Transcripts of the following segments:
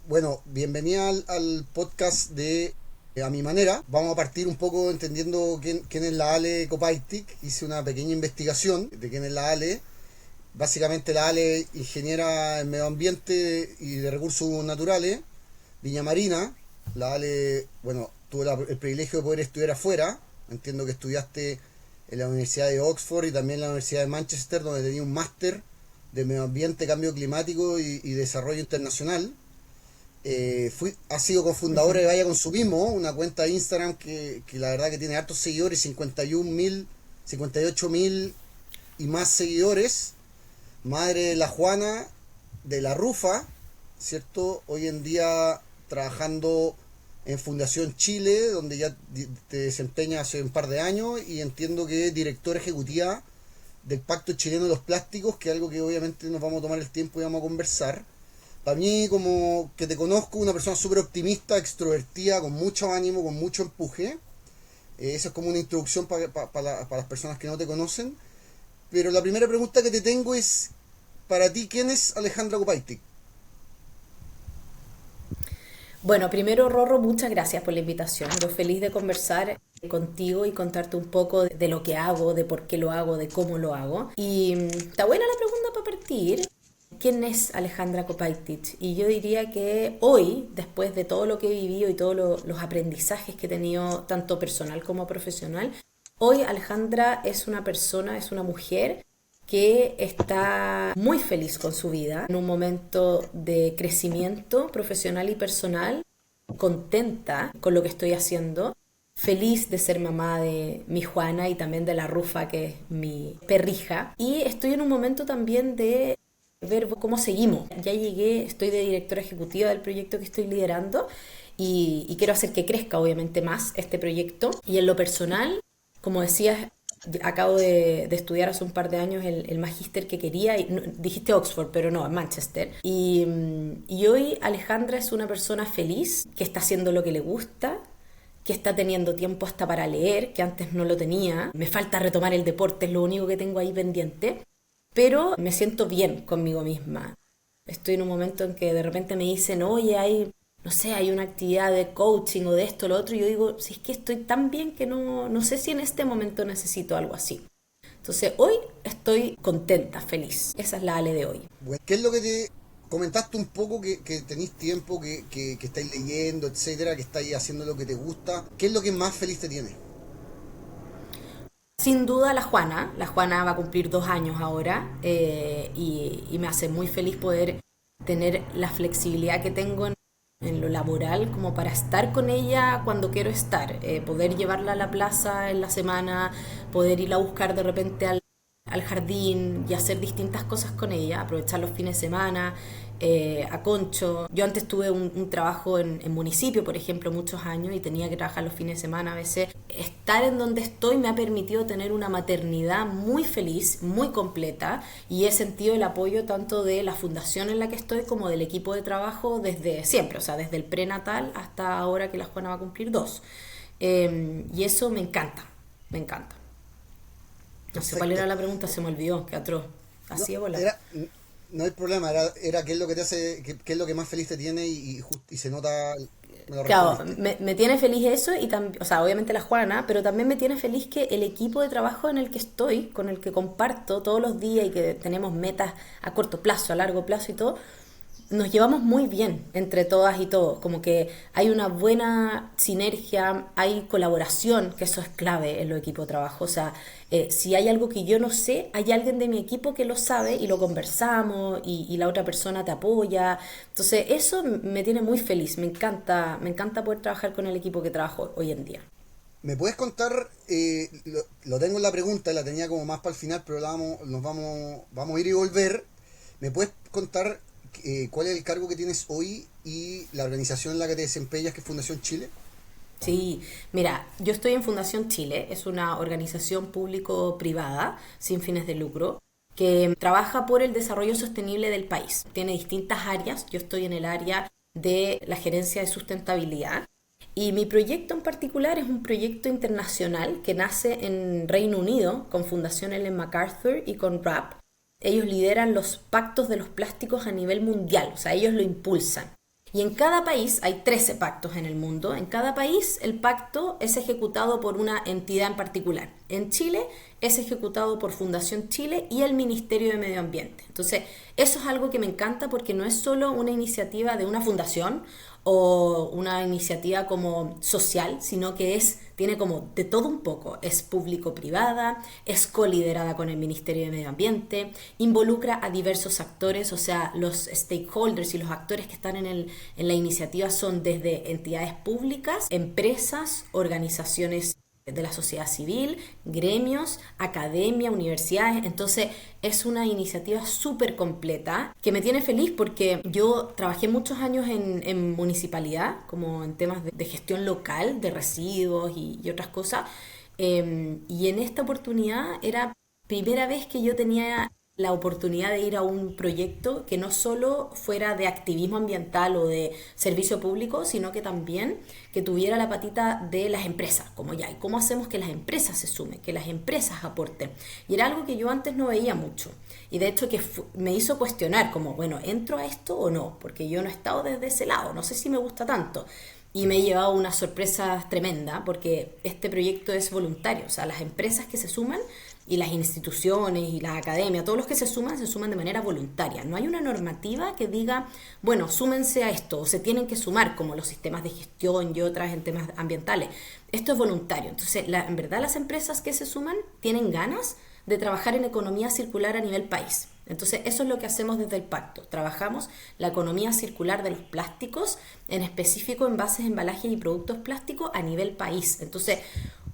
Bueno, bienvenida al podcast de A Mi Manera. Vamos a partir un poco entendiendo quién es la Ale Kopaitik. Hice una pequeña investigación de quién es la Ale. Básicamente la Ale, ingeniera en medio ambiente y de recursos naturales, Viña Marina. La Ale, bueno, tuve el privilegio de poder estudiar afuera. Entiendo que estudiaste en la Universidad de Oxford y también en la Universidad de Manchester, donde tenía un máster de medio ambiente, cambio climático y desarrollo internacional. Ha sido cofundadora de Vaya Consumismo, una cuenta de Instagram que la verdad que tiene hartos seguidores, 51.000, 58.000 y más seguidores. Madre de la Juana, de la Rufa, ¿cierto? Hoy en día trabajando en Fundación Chile, donde ya te desempeñas hace un par de años, y entiendo que es directora ejecutiva del Pacto Chileno de los Plásticos, que es algo que obviamente nos vamos a tomar el tiempo y vamos a conversar. Para mí, como que te conozco, una persona súper optimista, extrovertida, con mucho ánimo, con mucho empuje. Esa es como una introducción para las personas que no te conocen. Pero la primera pregunta que te tengo es, para ti, ¿quién es Alejandra Kopaitik? Bueno, primero, Rorro, muchas gracias por la invitación. Yo feliz de conversar contigo y contarte un poco de lo que hago, de por qué lo hago, de cómo lo hago. Y está buena la pregunta para partir. ¿Quién es Alejandra Kopaitic? Y yo diría que hoy, después de todo lo que he vivido y todos los aprendizajes que he tenido, tanto personal como profesional, hoy Alejandra es una persona, es una mujer que está muy feliz con su vida, en un momento de crecimiento profesional y personal, contenta con lo que estoy haciendo, feliz de ser mamá de mi Juana y también de la Rufa, que es mi perrija. Y estoy en un momento también de ver cómo seguimos. Ya llegué, estoy de directora ejecutiva del proyecto que estoy liderando y quiero hacer que crezca obviamente más este proyecto. Y en lo personal, como decías, acabo de estudiar hace un par de años el magíster que quería, y dijiste Oxford, pero no, en Manchester. Y hoy Alejandra es una persona feliz, que está haciendo lo que le gusta, que está teniendo tiempo hasta para leer, que antes no lo tenía. Me falta retomar el deporte, es lo único que tengo ahí pendiente, pero me siento bien conmigo misma. Estoy en un momento en que de repente me dicen, oye, no sé, hay una actividad de coaching o de esto o lo otro, y yo digo, si es que estoy tan bien que no sé si en este momento necesito algo así. Entonces, hoy estoy contenta, feliz. Esa es la Ale de hoy. Bueno, ¿qué es lo que te comentaste un poco que tenéis tiempo, que estáis leyendo, etcétera, que estáis haciendo lo que te gusta? ¿Qué es lo que más feliz te tiene? Sin duda la Juana va a cumplir 2 años ahora, y me hace muy feliz poder tener la flexibilidad que tengo en lo laboral como para estar con ella cuando quiero estar, poder llevarla a la plaza en la semana, poder ir a buscar de repente al jardín y hacer distintas cosas con ella, aprovechar los fines de semana, a Concho. Yo antes tuve un trabajo en municipio, por ejemplo, muchos años y tenía que trabajar los fines de semana a veces. Estar en donde estoy me ha permitido tener una maternidad muy feliz, muy completa, y he sentido el apoyo tanto de la fundación en la que estoy como del equipo de trabajo desde siempre, o sea, desde el prenatal hasta ahora que la Juana va a cumplir 2. Y eso me encanta, me encanta. No sé cuál era Perfecto. la pregunta, se me olvidó, qué atroz. No, Así de bola. era, no hay problema, era qué es lo que te hace, qué es lo que más feliz te tiene y se nota, me lo Claro, respondiste. me tiene feliz eso y también, o sea, obviamente la Juana, pero también me tiene feliz que el equipo de trabajo en el que estoy, con el que comparto todos los días y que tenemos metas a corto plazo, a largo plazo y todo, nos llevamos muy bien entre todas y todos, como que hay una buena sinergia, hay colaboración, que eso es clave en los equipos de trabajo, o sea, si hay algo que yo no sé, hay alguien de mi equipo que lo sabe y lo conversamos y la otra persona te apoya, entonces eso me tiene muy feliz, me encanta poder trabajar con el equipo que trabajo hoy en día. ¿Me puedes contar, lo tengo en la pregunta, la tenía como más para el final, pero vamos a ir y volver. ¿Me puedes contar cuál es el cargo que tienes hoy y la organización en la que te desempeñas, que es Fundación Chile? Sí, mira, yo estoy en Fundación Chile, es una organización público-privada sin fines de lucro que trabaja por el desarrollo sostenible del país. Tiene distintas áreas, yo estoy en el área de la gerencia de sustentabilidad y mi proyecto en particular es un proyecto internacional que nace en Reino Unido con Fundación Ellen MacArthur y con RAP. Ellos lideran los pactos de los plásticos a nivel mundial, o sea, ellos lo impulsan. Y en cada país hay 13 pactos en el mundo. En cada país el pacto es ejecutado por una entidad en particular. En Chile es ejecutado por Fundación Chile y el Ministerio de Medio Ambiente. Entonces, eso es algo que me encanta porque no es solo una iniciativa de una fundación o una iniciativa como social, sino que tiene como de todo un poco. Es público-privada, es coliderada con el Ministerio de Medio Ambiente, involucra a diversos actores, o sea, los stakeholders y los actores que están en la iniciativa son desde entidades públicas, empresas, organizaciones de la sociedad civil, gremios, academia, universidades. Entonces es una iniciativa súper completa que me tiene feliz porque yo trabajé muchos años en municipalidad, como en temas de gestión local, de residuos y otras cosas. Y en esta oportunidad era primera vez que yo tenía la oportunidad de ir a un proyecto que no solo fuera de activismo ambiental o de servicio público, sino que también que tuviera la patita de las empresas, como ya, ¿y cómo hacemos que las empresas se sumen, que las empresas aporten? Y era algo que yo antes no veía mucho, y de hecho que me hizo cuestionar, como, bueno, ¿entro a esto o no? Porque yo no he estado desde ese lado, no sé si me gusta tanto. Y me he llevado una sorpresa tremenda porque este proyecto es voluntario, o sea, las empresas que se suman y las instituciones y las academias, todos los que se suman de manera voluntaria. No hay una normativa que diga, bueno, súmense a esto, o se tienen que sumar, como los sistemas de gestión y otras en temas ambientales. Esto es voluntario. Entonces, en verdad las empresas que se suman tienen ganas de trabajar en economía circular a nivel país. Entonces, eso es lo que hacemos desde el pacto. Trabajamos la economía circular de los plásticos, en específico envases, embalajes y productos plásticos a nivel país. Entonces,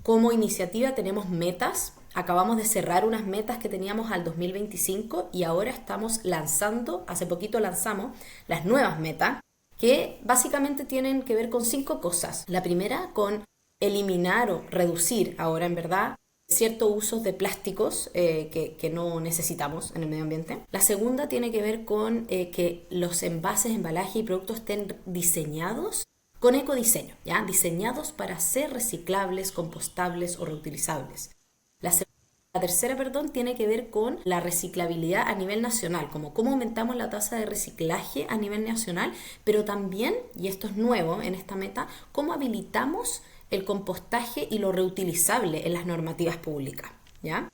como iniciativa tenemos metas. Acabamos de cerrar unas metas que teníamos al 2025 y ahora estamos lanzando, hace poquito lanzamos las nuevas metas, que básicamente tienen que ver con 5 cosas. La primera, con eliminar o reducir, ahora en verdad, ciertos usos de plásticos que no necesitamos en el medio ambiente. La segunda tiene que ver con que los envases, embalajes y productos estén diseñados con ecodiseño, ¿ya? Diseñados para ser reciclables, compostables o reutilizables. La tercera, tiene que ver con la reciclabilidad a nivel nacional, como cómo aumentamos la tasa de reciclaje a nivel nacional, pero también, y esto es nuevo en esta meta, cómo habilitamos el compostaje y lo reutilizable en las normativas públicas, ¿ya?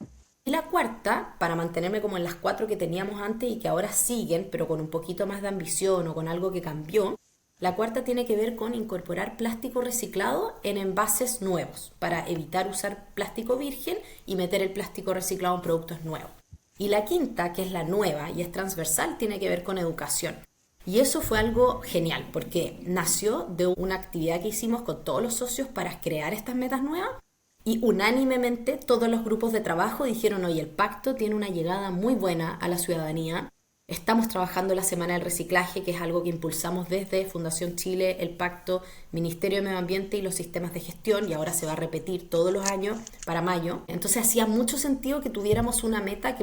Y la cuarta, para mantenerme como en las 4 que teníamos antes y que ahora siguen, pero con un poquito más de ambición o con algo que cambió, la cuarta tiene que ver con incorporar plástico reciclado en envases nuevos para evitar usar plástico virgen y meter el plástico reciclado en productos nuevos. Y la quinta, que es la nueva y es transversal, tiene que ver con educación. Y eso fue algo genial porque nació de una actividad que hicimos con todos los socios para crear estas metas nuevas y unánimemente todos los grupos de trabajo dijeron, oye, el pacto tiene una llegada muy buena a la ciudadanía. Estamos trabajando la Semana del Reciclaje, que es algo que impulsamos desde Fundación Chile, el Pacto, Ministerio de Medio Ambiente y los sistemas de gestión, y ahora se va a repetir todos los años para mayo. Entonces hacía mucho sentido que tuviéramos una meta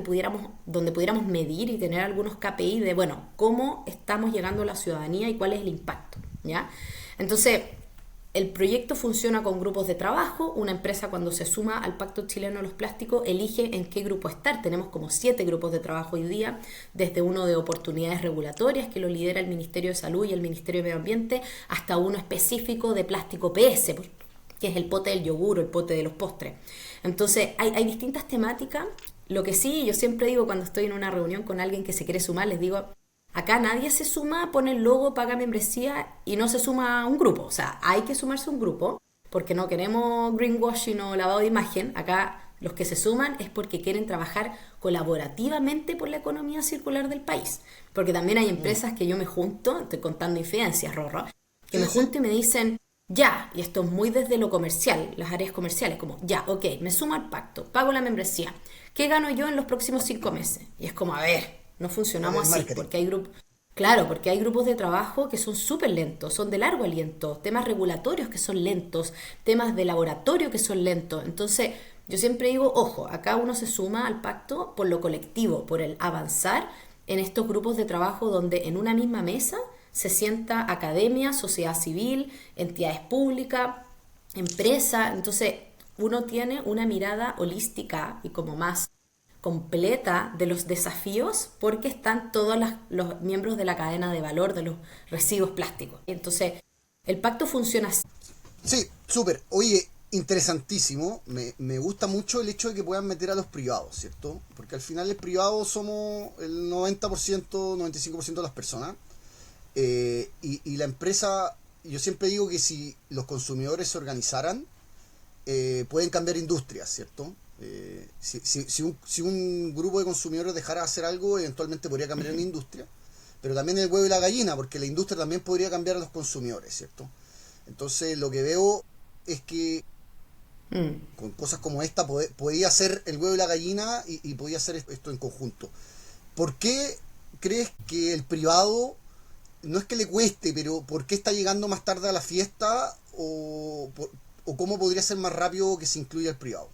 donde pudiéramos medir y tener algunos KPI de, bueno, cómo estamos llegando a la ciudadanía y cuál es el impacto, ¿ya? Entonces, el proyecto funciona con grupos de trabajo. Una empresa cuando se suma al Pacto Chileno de los Plásticos elige en qué grupo estar. Tenemos como 7 grupos de trabajo hoy día, desde uno de oportunidades regulatorias que lo lidera el Ministerio de Salud y el Ministerio de Medio Ambiente, hasta uno específico de plástico PS, que es el pote del yogur o el pote de los postres. Entonces hay distintas temáticas. Lo que sí, yo siempre digo cuando estoy en una reunión con alguien que se quiere sumar, les digo, acá nadie se suma, pone el logo, paga membresía y no se suma a un grupo. O sea, hay que sumarse a un grupo porque no queremos greenwashing o lavado de imagen. Acá los que se suman es porque quieren trabajar colaborativamente por la economía circular del país. Porque también hay empresas que yo me junto, estoy contando infidencias, Rorro, que me junto y me dicen, ya, y esto es muy desde lo comercial, las áreas comerciales, como, ya, ok, me sumo al pacto, pago la membresía. ¿Qué gano yo en los próximos 5 meses? Y es como, a ver, no funcionamos así, porque hay grupos, claro, porque hay grupos de trabajo que son súper lentos, son de largo aliento, temas regulatorios que son lentos, temas de laboratorio que son lentos. Entonces, yo siempre digo, ojo, acá uno se suma al pacto por lo colectivo, por el avanzar en estos grupos de trabajo donde en una misma mesa se sienta academia, sociedad civil, entidades públicas, empresas. Entonces, uno tiene una mirada holística y como más completa de los desafíos porque están todos los miembros de la cadena de valor de los residuos plásticos. Entonces, el pacto funciona así. Sí, súper. Oye, interesantísimo. Me gusta mucho el hecho de que puedan meter a los privados, ¿cierto? Porque al final los privados somos el 90%, 95% de las personas. Y la empresa, yo siempre digo que si los consumidores se organizaran, pueden cambiar industrias, ¿cierto? Si un grupo de consumidores dejara de hacer algo, eventualmente podría cambiar una industria. Pero también el huevo y la gallina, porque la industria también podría cambiar a los consumidores, ¿cierto? Entonces lo que veo es que con cosas como esta podía ser el huevo y la gallina y podía hacer esto en conjunto. ¿Por qué crees que el privado, no es que le cueste, pero por qué está llegando más tarde a la fiesta o cómo podría ser más rápido que se incluya el privado?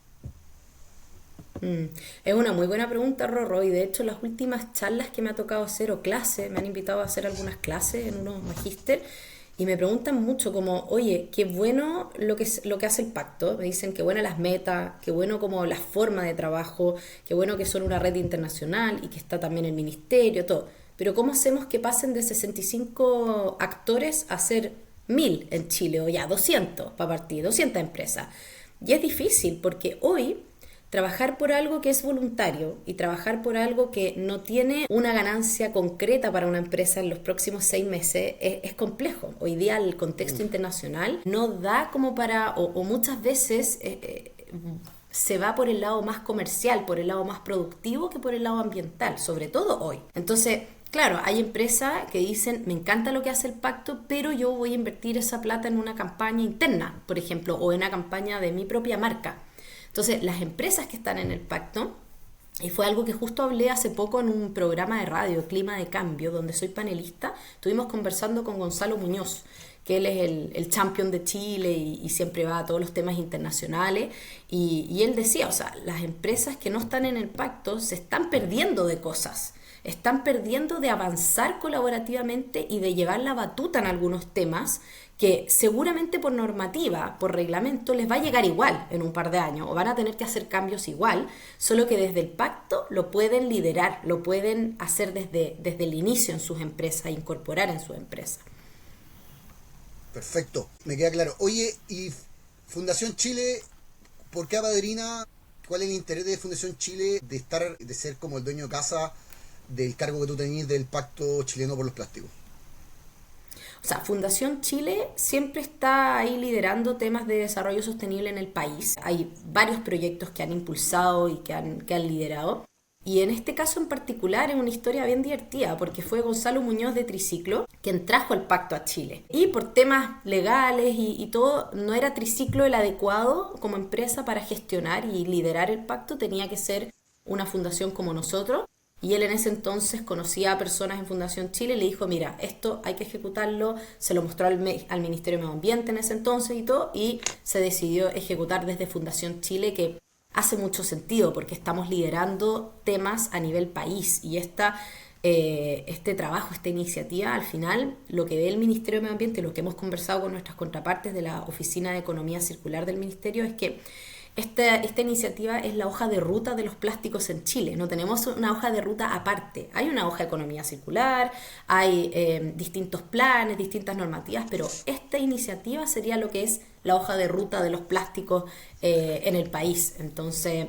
Es una muy buena pregunta, Rorro, y de hecho las últimas charlas que me ha tocado hacer o clases, me han invitado a hacer algunas clases en unos magíster y me preguntan mucho como, oye, qué bueno lo que hace el pacto, me dicen qué buenas las metas, qué bueno como la forma de trabajo, qué bueno que son una red internacional y que está también el ministerio, todo, pero ¿cómo hacemos que pasen de 65 actores a ser 1000 en Chile o ya 200 para partir, 200 empresas? Y es difícil porque hoy trabajar por algo que es voluntario y trabajar por algo que no tiene una ganancia concreta para una empresa en los próximos 6 meses es complejo. Hoy día el contexto internacional no da como para, o muchas veces se va por el lado más comercial, por el lado más productivo que por el lado ambiental, sobre todo hoy. Entonces, claro, hay empresas que dicen, me encanta lo que hace el pacto, pero yo voy a invertir esa plata en una campaña interna, por ejemplo, o en una campaña de mi propia marca. Entonces, las empresas que están en el pacto, y fue algo que justo hablé hace poco en un programa de radio, Clima de Cambio, donde soy panelista, estuvimos conversando con Gonzalo Muñoz, que él es el champion de Chile y siempre va a todos los temas internacionales, y él decía, o sea, las empresas que no están en el pacto se están perdiendo de cosas, están perdiendo de avanzar colaborativamente y de llevar la batuta en algunos temas que seguramente por normativa, por reglamento, les va a llegar igual en un par de años o van a tener que hacer cambios igual, solo que desde el pacto lo pueden liderar, lo pueden hacer desde el inicio en sus empresas, incorporar en sus empresas. Perfecto, me queda claro. Oye, y Fundación Chile, ¿por qué apadrina? ¿Cuál es el interés de Fundación Chile de ser como el dueño de casa del cargo que tú tenés del Pacto Chileno por los Plásticos? O sea, Fundación Chile siempre está ahí liderando temas de desarrollo sostenible en el país. Hay varios proyectos que han impulsado y que han liderado. Y en este caso en particular es una historia bien divertida porque fue Gonzalo Muñoz de Triciclo quien trajo el pacto a Chile. Y por temas legales y todo, no era Triciclo el adecuado como empresa para gestionar y liderar el pacto, tenía que ser una fundación como nosotros. Y él en ese entonces conocía a personas en Fundación Chile y le dijo, mira, esto hay que ejecutarlo, se lo mostró al Ministerio de Medio Ambiente en ese entonces y todo, y se decidió ejecutar desde Fundación Chile, que hace mucho sentido porque estamos liderando temas a nivel país y este trabajo, esta iniciativa, al final lo que ve el Ministerio de Medio Ambiente, lo que hemos conversado con nuestras contrapartes de la Oficina de Economía Circular del Ministerio, es que esta iniciativa es la hoja de ruta de los plásticos en Chile. No tenemos una hoja de ruta aparte. Hay una hoja de economía circular, hay distintos planes, distintas normativas, pero esta iniciativa sería lo que es la hoja de ruta de los plásticos en el país. Entonces,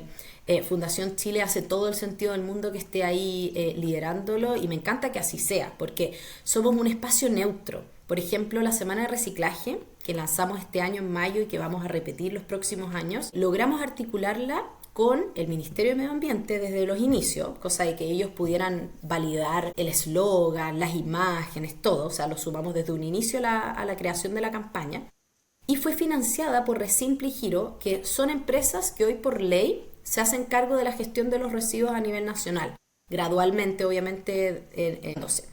Fundación Chile hace todo el sentido del mundo que esté ahí liderándolo y me encanta que así sea, porque somos un espacio neutro. Por ejemplo, la Semana de Reciclaje, que lanzamos este año en mayo y que vamos a repetir los próximos años, logramos articularla con el Ministerio de Medio Ambiente desde los inicios, cosa de que ellos pudieran validar el eslogan, las imágenes, todo, o sea, lo sumamos desde un inicio a la creación de la campaña, y fue financiada por Resimple y Giro, que son empresas que hoy por ley se hacen cargo de la gestión de los residuos a nivel nacional, gradualmente, obviamente, no sé.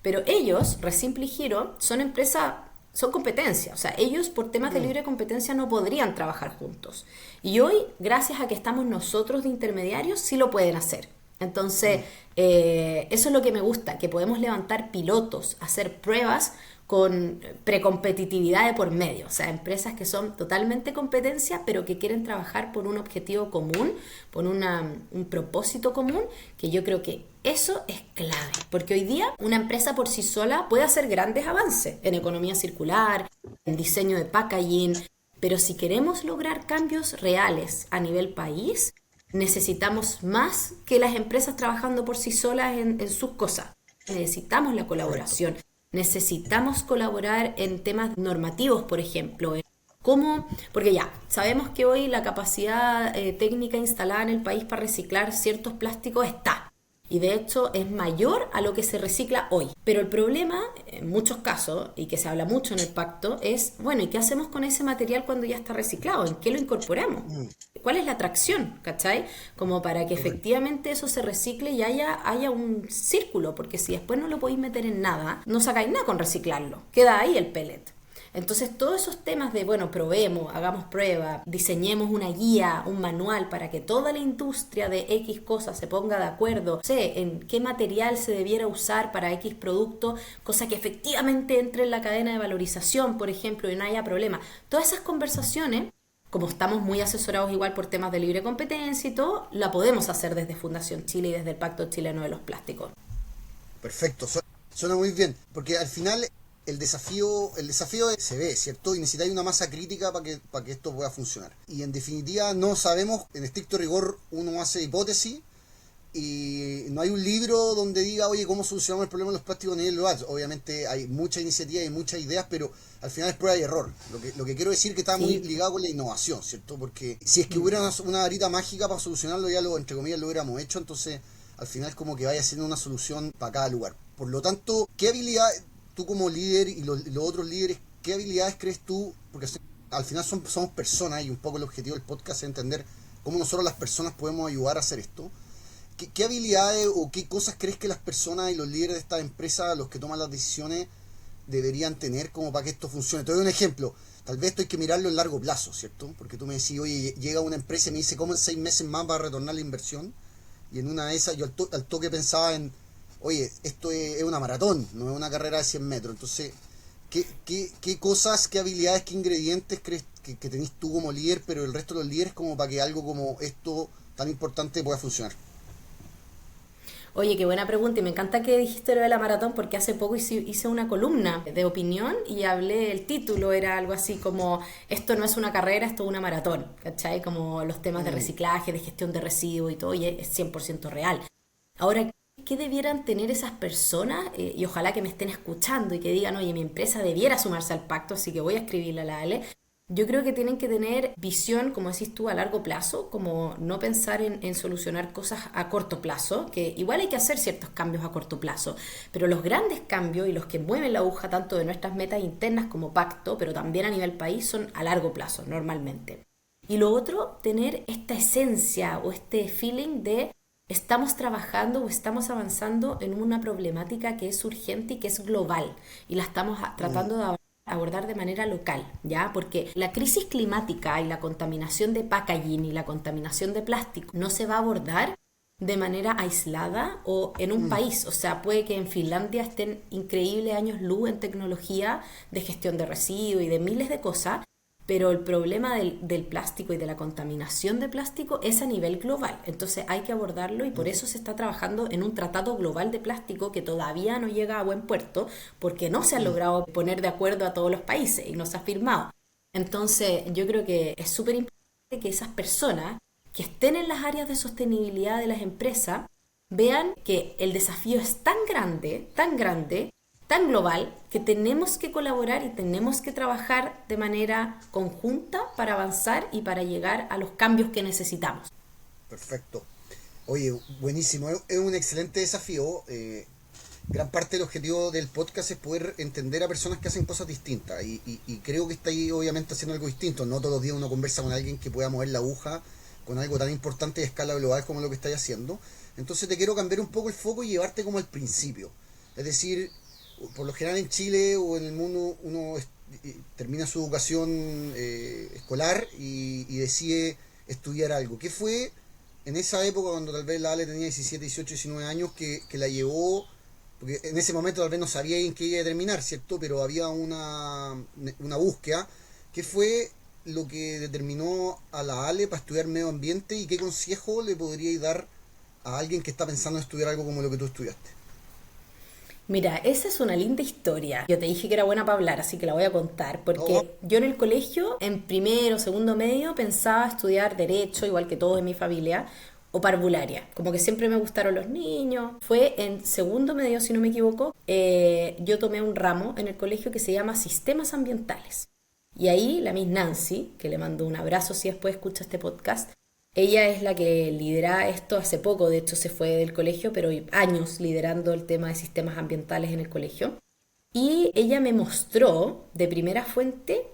Pero ellos, Resimple y Giro, son empresas, son competencia, o sea, ellos por temas de libre competencia no podrían trabajar juntos. Y hoy, gracias a que estamos nosotros de intermediarios, sí lo pueden hacer. Entonces, eso es lo que me gusta, que podemos levantar pilotos, hacer pruebas con precompetitividad de por medio, o sea, empresas que son totalmente competencia, pero que quieren trabajar por un objetivo común, por un propósito común, que yo creo que eso es clave, porque hoy día una empresa por sí sola puede hacer grandes avances en economía circular, en diseño de packaging, pero si queremos lograr cambios reales a nivel país, necesitamos más que las empresas trabajando por sí solas en sus cosas. Necesitamos la Correcto. colaboración, necesitamos colaborar en temas normativos, por ejemplo. ¿Cómo? Porque ya, sabemos que hoy la capacidad técnica instalada en el país para reciclar ciertos plásticos está. Y de hecho es mayor a lo que se recicla hoy. Pero el problema, en muchos casos, y que se habla mucho en el pacto, es, bueno, ¿y qué hacemos con ese material cuando ya está reciclado? ¿En qué lo incorporamos? Mm, ¿Cuál es la atracción? ¿Cachai? Como para que correcto. efectivamente eso se recicle y haya un círculo, porque si después no lo podéis meter en nada, no sacáis nada con reciclarlo. Queda ahí el pellet. Entonces, todos esos temas de, bueno, probemos, hagamos prueba, diseñemos una guía, un manual para que toda la industria de X cosas se ponga de acuerdo, sé, en qué material se debiera usar para X producto, cosa que efectivamente entre en la cadena de valorización, por ejemplo, y no haya problema. Todas esas conversaciones, como estamos muy asesorados igual por temas de libre competencia y todo, la podemos hacer desde Fundación Chile y desde el Pacto Chileno de los Plásticos. Perfecto, suena muy bien, porque al final el desafío se ve, ¿cierto? Y necesitáis una masa crítica para que esto pueda funcionar. Y en definitiva no sabemos, en estricto rigor uno hace hipótesis y no hay un libro donde diga, oye, ¿cómo solucionamos el problema de los plásticos a nivel global? Obviamente hay mucha iniciativa y muchas ideas, pero al final es prueba y error. Lo que quiero decir es que está muy Sí. ligado con la innovación, ¿cierto? Porque si es que hubiera una varita mágica para solucionarlo, ya entre comillas, lo hubiéramos hecho, entonces al final es como que vaya siendo una solución para cada lugar. Por lo tanto, ¿qué habilidad tú como líder y los otros líderes, qué habilidades crees tú? Porque al final somos personas y un poco el objetivo del podcast es entender cómo nosotros las personas podemos ayudar a hacer esto. ¿Qué habilidades o qué cosas crees que las personas y los líderes de estas empresas, los que toman las decisiones, deberían tener como para que esto funcione? Te doy un ejemplo. Tal vez esto hay que mirarlo en largo plazo, ¿cierto? Porque tú me decís, oye, llega una empresa y me dice, ¿cómo en 6 meses más va a retornar la inversión? Y en una de esas yo al toque pensaba en, oye, esto es una maratón, no es una carrera de 100 metros. Entonces, ¿qué cosas, qué habilidades, qué ingredientes crees que tenés tú como líder, pero el resto de los líderes como para que algo como esto tan importante pueda funcionar? Oye, qué buena pregunta y me encanta que dijiste lo de la maratón porque hace poco hice una columna de opinión y hablé, el título era algo así como esto no es una carrera, esto es una maratón, ¿cachai? Como los temas de Mm, reciclaje, de gestión de residuos y todo, y es 100% real. Ahora, ¿qué debieran tener esas personas? Y ojalá que me estén escuchando y que digan, oye, mi empresa debiera sumarse al pacto, así que voy a escribirle a la Ale. Yo creo que tienen que tener visión, como decís tú, a largo plazo, como no pensar en solucionar cosas a corto plazo, que igual hay que hacer ciertos cambios a corto plazo, pero los grandes cambios y los que mueven la aguja tanto de nuestras metas internas como pacto, pero también a nivel país, son a largo plazo normalmente. Y lo otro, tener esta esencia o este feeling de estamos trabajando o estamos avanzando en una problemática que es urgente y que es global y la estamos mm, tratando de abordar de manera local, ¿ya? Porque la crisis climática y la contaminación de packaging y la contaminación de plástico no se va a abordar de manera aislada o en un mm. país. O sea, puede que en Finlandia estén increíbles años luz en tecnología de gestión de residuos y de miles de cosas, pero el problema del plástico y de la contaminación de plástico es a nivel global. Entonces hay que abordarlo y por eso se está trabajando en un tratado global de plástico que todavía no llega a buen puerto porque no se ha logrado poner de acuerdo a todos los países y no se ha firmado. Entonces yo creo que es súper importante que esas personas que estén en las áreas de sostenibilidad de las empresas vean que el desafío es tan grande, tan global, que tenemos que colaborar y tenemos que trabajar de manera conjunta para avanzar y para llegar a los cambios que necesitamos. Perfecto. Oye, buenísimo. Es un excelente desafío. Gran parte del objetivo del podcast es poder entender a personas que hacen cosas distintas. Y creo que está ahí obviamente haciendo algo distinto. No todos los días uno conversa con alguien que pueda mover la aguja con algo tan importante de escala global como lo que estáis haciendo. Entonces te quiero cambiar un poco el foco y llevarte como al principio. Es decir, por lo general en Chile o en el mundo uno termina su educación escolar y decide estudiar algo. ¿Qué fue en esa época cuando tal vez la Ale tenía 17, 18, 19 años que la llevó porque en ese momento tal vez no sabía en qué iba a terminar, ¿cierto? Pero había una búsqueda. ¿Qué fue lo que determinó a la Ale para estudiar medio ambiente y qué consejo le podríais dar a alguien que está pensando en estudiar algo como lo que tú estudiaste? Mira, esa es una linda historia. Yo te dije que era buena para hablar, así que la voy a contar, No, porque yo en el colegio, en primero, segundo medio, pensaba estudiar derecho, igual que todos en mi familia, o parvularia. Como que siempre me gustaron los niños. Fue en segundo medio, si no me equivoco, yo tomé un ramo en el colegio que se llama Sistemas Ambientales. Y ahí la Miss Nancy, que le mando un abrazo si después escucha este podcast, ella es la que lidera esto hace poco, de hecho se fue del colegio, pero años liderando el tema de sistemas ambientales en el colegio. Y ella me mostró de primera fuente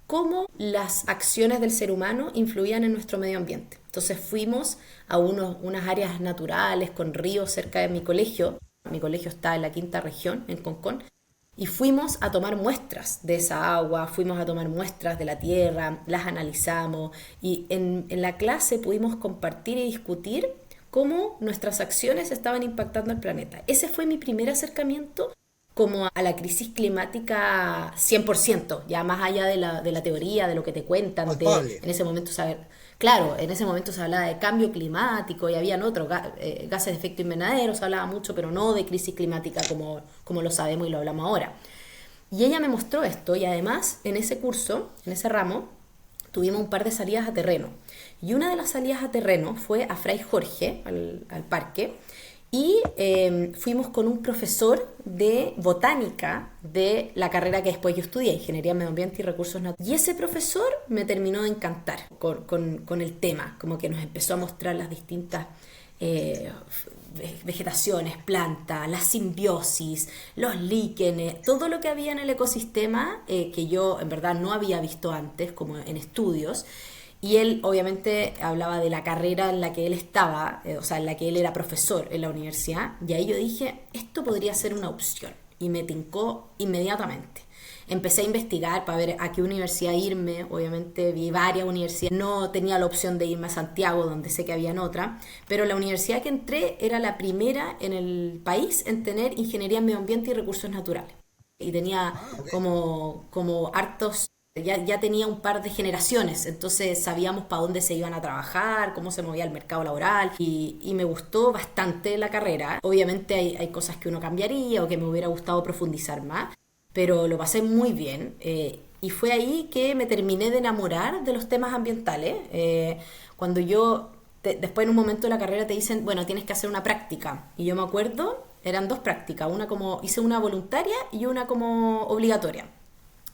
cómo las acciones del ser humano influían en nuestro medio ambiente. Entonces fuimos a unas áreas naturales con ríos cerca de mi colegio. Mi colegio está en la quinta región, en Concón, y fuimos a tomar muestras de esa agua, fuimos a tomar muestras de la tierra, las analizamos y en la clase pudimos compartir y discutir cómo nuestras acciones estaban impactando al planeta. Ese fue mi primer acercamiento como a la crisis climática 100%, ya más allá de la teoría, de lo que te cuentan, palpable. en ese momento saber, claro, en ese momento se hablaba de cambio climático y habían otros gases de efecto invernadero, se hablaba mucho, pero no de crisis climática como lo sabemos y lo hablamos ahora. Y ella me mostró esto y además en ese curso, en ese ramo, tuvimos un par de salidas a terreno. Y una de las salidas a terreno fue a Fray Jorge, al parque, y fuimos con un profesor de botánica de la carrera que después yo estudié, Ingeniería Medio Ambiente y Recursos Naturales. Y ese profesor me terminó de encantar con el tema, como que nos empezó a mostrar las distintas vegetaciones, plantas, la simbiosis, los líquenes, todo lo que había en el ecosistema que yo en verdad no había visto antes, como en estudios. Y él obviamente hablaba de la carrera en la que él estaba, o sea, en la que él era profesor en la universidad. Y ahí yo dije, esto podría ser una opción. Y me tincó inmediatamente. Empecé a investigar para ver a qué universidad irme. Obviamente vi varias universidades. No tenía la opción de irme a Santiago, donde sé que habían otra. Pero la universidad que entré era la primera en el país en tener Ingeniería en Medio Ambiente y Recursos Naturales. Y tenía Ah, ok. como hartos. Ya tenía un par de generaciones, entonces sabíamos para dónde se iban a trabajar, cómo se movía el mercado laboral y me gustó bastante la carrera. Obviamente hay cosas que uno cambiaría o que me hubiera gustado profundizar más, pero lo pasé muy bien y fue ahí que me terminé de enamorar de los temas ambientales. Cuando después en un momento de la carrera te dicen, bueno, tienes que hacer una práctica y yo me acuerdo, eran dos prácticas, hice una voluntaria y una como obligatoria.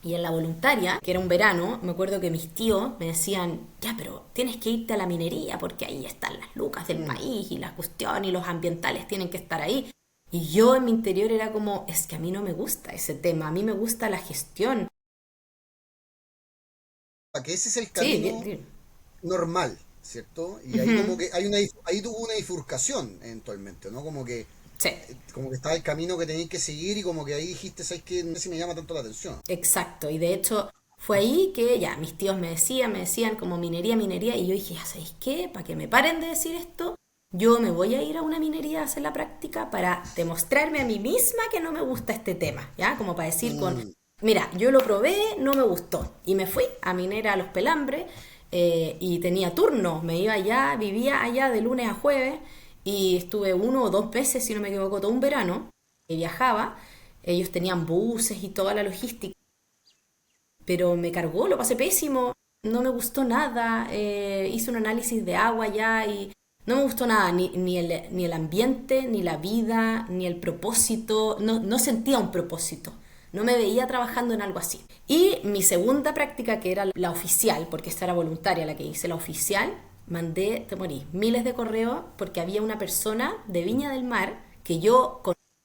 Y en la voluntaria, que era un verano, me acuerdo que mis tíos me decían, ya, pero tienes que irte a la minería porque ahí están las lucas del Mm. país y las cuestiones y los ambientales tienen que estar ahí. Y yo en mi interior era como, es que a mí no me gusta ese tema, a mí me gusta la gestión. Que ese es el Sí, camino normal, ¿cierto? Y ahí como ujú, que ahí tuvo una bifurcación eventualmente, ¿no? sí, Como que estaba el camino que tenías que seguir y como que ahí dijiste, ¿sabes qué? No sé si me llama tanto la atención. exacto. Y de hecho fue ahí que ya mis tíos me decían como minería, minería. Y yo dije, ¿ya sabéis qué? Para que me paren de decir esto, yo me voy a ir a una minería a hacer la práctica para demostrarme a mí misma que no me gusta este tema, ¿ya? Como para decir Mm. mira, yo lo probé, no me gustó. Y me fui a minera a Los Pelambres y tenía turno. Me iba allá, vivía allá de lunes a jueves y estuve 1 o 2 veces, si no me equivoco, todo un verano. Y viajaba. Ellos tenían buses y toda la logística, pero me cargó, lo pasé pésimo, no me gustó nada, hice un análisis de agua ya y no me gustó nada, ni el ambiente, ni la vida, ni el propósito, no sentía un propósito, no me veía trabajando en algo así. Y mi segunda práctica, que era la oficial, porque esta era voluntaria la que hice, la oficial, mandé, te morí, miles de correos porque había una persona de Viña del Mar que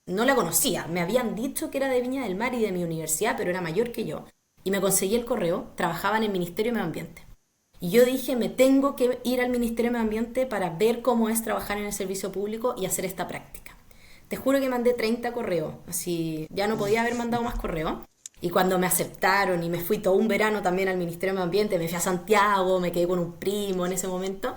no la conocía, me habían dicho que era de Viña del Mar y de mi universidad, pero era mayor que yo y me conseguí el correo, trabajaba en el Ministerio de Medio Ambiente. Y yo dije, me tengo que ir al Ministerio de Medio Ambiente para ver cómo es trabajar en el servicio público y hacer esta práctica. Te juro que mandé 30 correos, así ya no podía haber mandado más correos. Y cuando me aceptaron y me fui todo un verano también al Ministerio de Medio Ambiente, me fui a Santiago, me quedé con un primo en ese momento,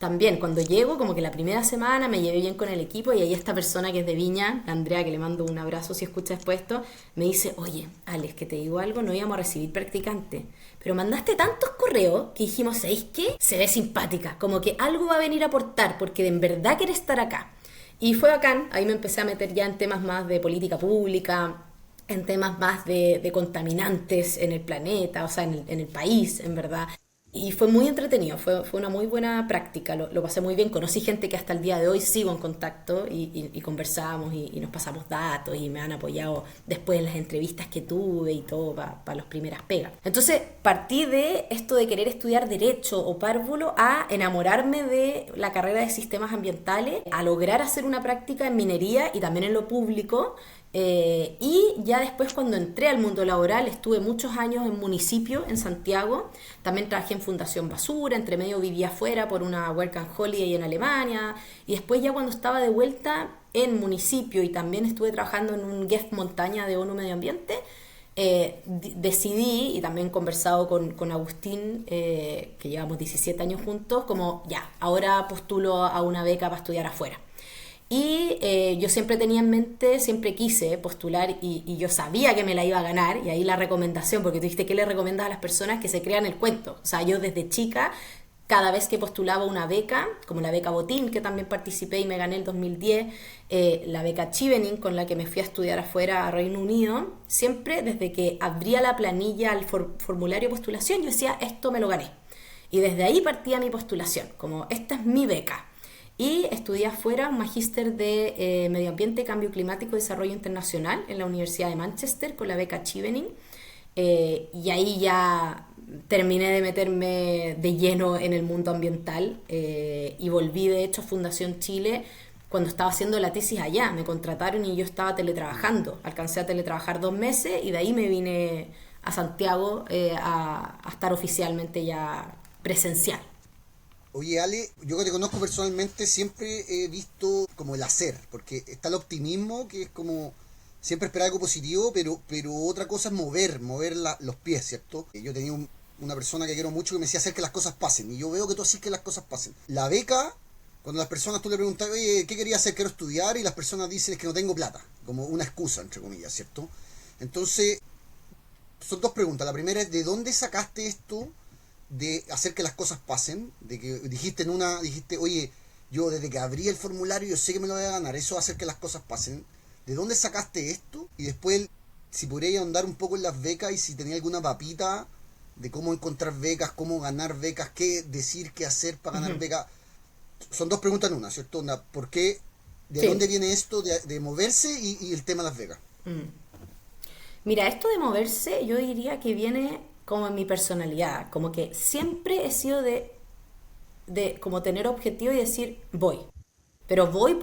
también cuando llego, como que la primera semana me llevé bien con el equipo y ahí esta persona que es de Viña, Andrea, que le mando un abrazo si escucha después esto, me dice, oye, Alex, que te digo algo, no íbamos a recibir practicante, pero mandaste tantos correos que dijimos, ¿sabéis qué? Se ve simpática, como que algo va a venir a aportar porque en verdad quiere estar acá. Y fue bacán, ahí me empecé a meter ya en temas más de política pública, en temas más de contaminantes en el planeta, o sea, en el país, en verdad. Y fue muy entretenido, fue una muy buena práctica, lo pasé muy bien, conocí gente que hasta el día de hoy sigo en contacto y conversamos y nos pasamos datos y me han apoyado después en las entrevistas que tuve y todo para las primeras pegas. Entonces partí de esto de querer estudiar Derecho o Párvulo a enamorarme de la carrera de Sistemas Ambientales, a lograr hacer una práctica en minería y también en lo público. Y ya después cuando entré al mundo laboral estuve muchos años en municipio en Santiago, también trabajé en Fundación Basura, entre medio vivía afuera por una Work and Holiday en Alemania y después ya cuando estaba de vuelta en municipio y también estuve trabajando en un GEF Montaña de ONU Medio Ambiente, decidí y también conversado con Agustín, que llevamos 17 años juntos, como ya, ahora postulo a una beca para estudiar afuera. Y yo siempre tenía en mente, siempre quise postular y yo sabía que me la iba a ganar. Y ahí la recomendación, porque tú dijiste, ¿qué le recomiendas a las personas? Que se crean el cuento. O sea, yo desde chica, cada vez que postulaba una beca, como la beca Botín, que también participé y me gané el 2010, la beca Chevening, con la que me fui a estudiar afuera a Reino Unido, siempre desde que abría la planilla al formulario de postulación, yo decía, esto me lo gané. Y desde ahí partía mi postulación, como esta es mi beca. Y estudié afuera un magíster de Medio Ambiente, Cambio Climático y Desarrollo Internacional en la Universidad de Manchester con la beca Chevening. Y ahí ya terminé de meterme de lleno en el mundo ambiental y volví de hecho a Fundación Chile cuando estaba haciendo la tesis allá. Me contrataron y yo estaba teletrabajando. Alcancé a teletrabajar 2 meses y de ahí me vine a Santiago a estar oficialmente ya presencial. Oye, Ale, yo que te conozco personalmente siempre he visto como el hacer, porque está el optimismo, que es como siempre esperar algo positivo, pero otra cosa es mover los pies, ¿cierto? Yo tenía una persona que quiero mucho que me decía hacer que las cosas pasen, y yo veo que tú haces que las cosas pasen. La beca, cuando las personas tú le preguntas, oye, ¿qué querías hacer? Quiero estudiar, y las personas dicen es que no tengo plata, como una excusa, entre comillas, ¿cierto? Entonces, son 2 preguntas. La primera es, ¿de dónde sacaste esto de hacer que las cosas pasen? De que dijiste oye, yo desde que abrí el formulario yo sé que me lo voy a ganar, eso va a hacer que las cosas pasen. ¿De dónde sacaste esto? Y después, si podrías ahondar un poco en las becas y si tenía alguna papita de cómo encontrar becas, cómo ganar becas, qué decir, qué hacer para ganar becas. Son 2 preguntas en una, ¿cierto? ¿Por qué? ¿De dónde viene esto de moverse y el tema de las becas? Mira, esto de moverse yo diría que viene como en mi personalidad, como que siempre he sido de como tener objetivo y decir voy, pero voy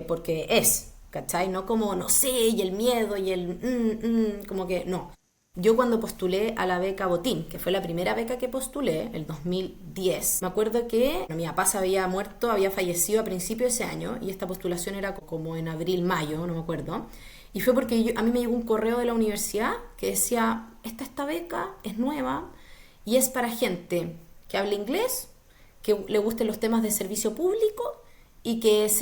porque es, ¿cachai? No como no sé y el miedo y como que no. Yo cuando postulé a la beca Botín, que fue la primera beca que postulé, el 2010, me acuerdo que mi papá se había muerto, había fallecido a principios de ese año y esta postulación era como en abril, mayo, no me acuerdo. Y fue porque a mí me llegó un correo de la universidad que decía, esta beca es nueva y es para gente que hable inglés, que le gusten los temas de servicio público y que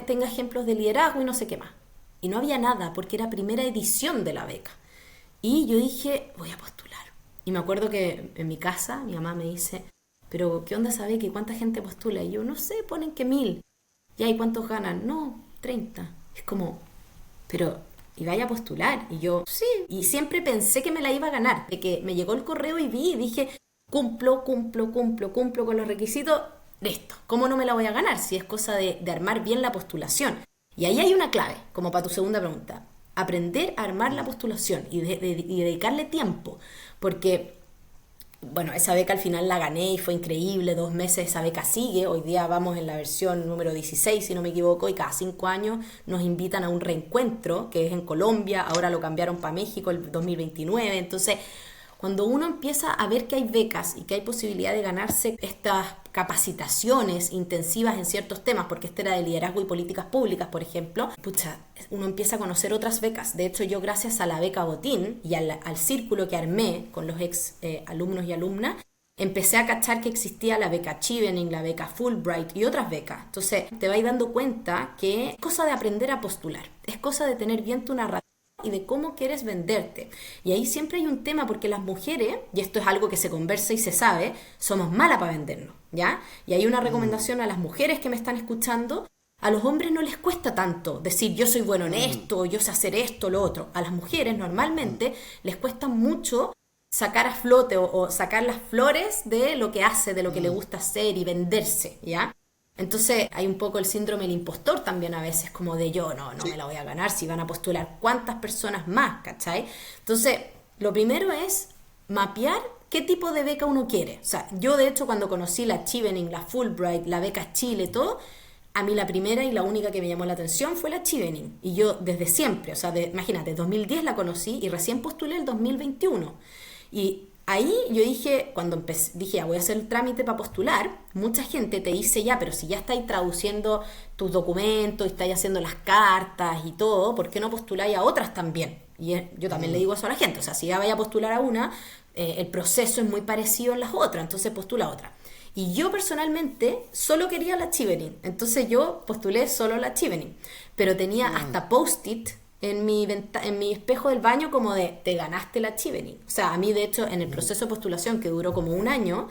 tenga ejemplos de liderazgo y no sé qué más. Y no había nada porque era primera edición de la beca. Y yo dije, voy a postular. Y me acuerdo que en mi casa mi mamá me dice, pero ¿qué onda esa beca y cuánta gente postula? Y yo, no sé, ponen que 1000. Ya, ¿y cuántos ganan? No, 30. Es como, pero y vaya a postular. Y yo, sí. Y siempre pensé que me la iba a ganar. De que me llegó el correo y vi y dije, cumplo con los requisitos. Listo. ¿Cómo no me la voy a ganar? Si es cosa de armar bien la postulación. Y ahí hay una clave, como para tu segunda pregunta. Aprender a armar la postulación y dedicarle tiempo. Porque, bueno, esa beca al final la gané y fue increíble, 2 meses esa beca sigue, hoy día vamos en la versión número 16 si no me equivoco y cada 5 años nos invitan a un reencuentro que es en Colombia, ahora lo cambiaron para México el 2029, entonces cuando uno empieza a ver que hay becas y que hay posibilidad de ganarse estas capacitaciones intensivas en ciertos temas, porque este era de liderazgo y políticas públicas, por ejemplo, uno empieza a conocer otras becas. De hecho, yo gracias a la beca Botín y al círculo que armé con los ex alumnos y alumnas, empecé a cachar que existía la beca Chevening, la beca Fulbright y otras becas. Entonces te vais dando cuenta que es cosa de aprender a postular, es cosa de tener bien tu narrativa y de cómo quieres venderte. Y ahí siempre hay un tema porque las mujeres, y esto es algo que se conversa y se sabe, somos malas para vendernos, ¿ya? Y hay una recomendación a las mujeres que me están escuchando. A los hombres no les cuesta tanto decir yo soy bueno en esto, yo sé hacer esto, lo otro. A las mujeres normalmente les cuesta mucho sacar a flote o sacar las flores de lo que hace, de lo que le gusta hacer y venderse, ¿ya? Entonces hay un poco el síndrome del impostor también a veces, como de yo no Sí. me la voy a ganar, si van a postular cuántas personas más, ¿cachai? Entonces, lo primero es mapear qué tipo de beca uno quiere. O sea, yo de hecho cuando conocí la Chevening, la Fulbright, la beca Chile, todo, a mí la primera y la única que me llamó la atención fue la Chevening. Y yo desde siempre, o sea, imagínate, 2010 la conocí y recién postulé el 2021. Y ahí yo dije, cuando empecé, dije, ya voy a hacer el trámite para postular, mucha gente te dice, ya, pero si ya estáis traduciendo tus documentos, y estáis haciendo las cartas y todo, ¿por qué no postuláis a otras también? Y yo también le digo eso a la gente, o sea, si ya vaya a postular a una, el proceso es muy parecido en las otras, entonces postula a otra. Y yo personalmente solo quería la Chevening, entonces yo postulé solo la Chevening, pero tenía hasta post-it en mi espejo del baño como de te ganaste la Chevening. O sea, a mí de hecho en el proceso de postulación que duró como un año,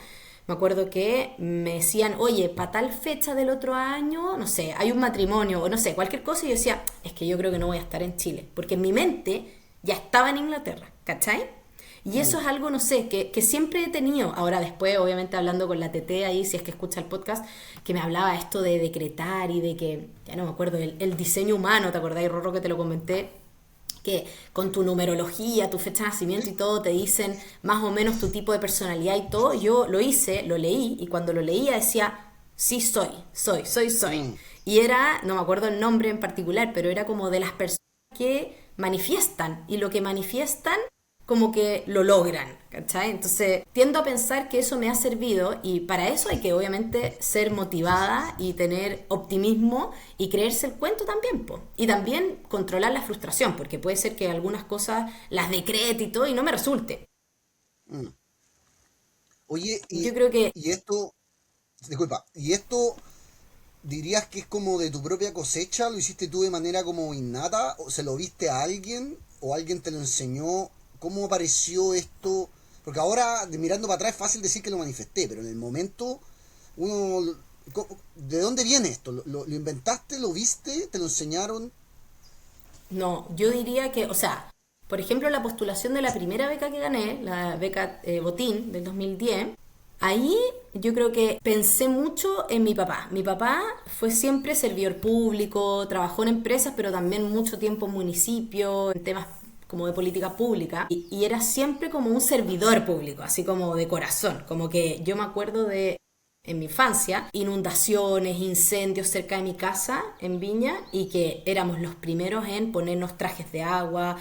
me acuerdo que me decían, oye, para tal fecha del otro año, no sé, hay un matrimonio o no sé, cualquier cosa, y yo decía, es que yo creo que no voy a estar en Chile, porque en mi mente ya estaba en Inglaterra, ¿cachai? Y eso es algo, no sé, que siempre he tenido. Ahora después, obviamente hablando con la TT ahí, si es que escucha el podcast, que me hablaba esto de decretar y de que, ya no me acuerdo, el diseño humano, ¿te acordáis, Rorro, que te lo comenté? Que con tu numerología, tu fecha de nacimiento y todo, te dicen más o menos tu tipo de personalidad y todo. Yo lo hice, lo leí, y cuando lo leía decía, sí soy. Y era, no me acuerdo el nombre en particular, pero era como de las personas que manifiestan, y lo que manifiestan como que lo logran, ¿cachai? Entonces tiendo a pensar que eso me ha servido, y para eso hay que obviamente ser motivada y tener optimismo y creerse el cuento también, po. Y también controlar la frustración, porque puede ser que algunas cosas las decrete y todo y no me resulte. Mm. Oye, Yo creo que y esto, disculpa, y esto dirías que es como de tu propia cosecha, lo hiciste tú de manera como innata, o se lo viste a alguien, o alguien te lo enseñó, ¿cómo apareció esto? Porque ahora, mirando para atrás, es fácil decir que lo manifesté, pero en el momento, uno, ¿de dónde viene esto? ¿Lo inventaste? ¿Lo viste? ¿Te lo enseñaron? no, yo diría que, o sea, por ejemplo, la postulación de la primera beca que gané, la beca Botín del 2010, ahí yo creo que pensé mucho en mi papá. Mi papá fue siempre servidor público, trabajó en empresas, pero también mucho tiempo en municipio, en temas como de política pública, y era siempre como un servidor público, así como de corazón, como que yo me acuerdo de en mi infancia, inundaciones, incendios cerca de mi casa en Viña, y que éramos los primeros en ponernos trajes de agua,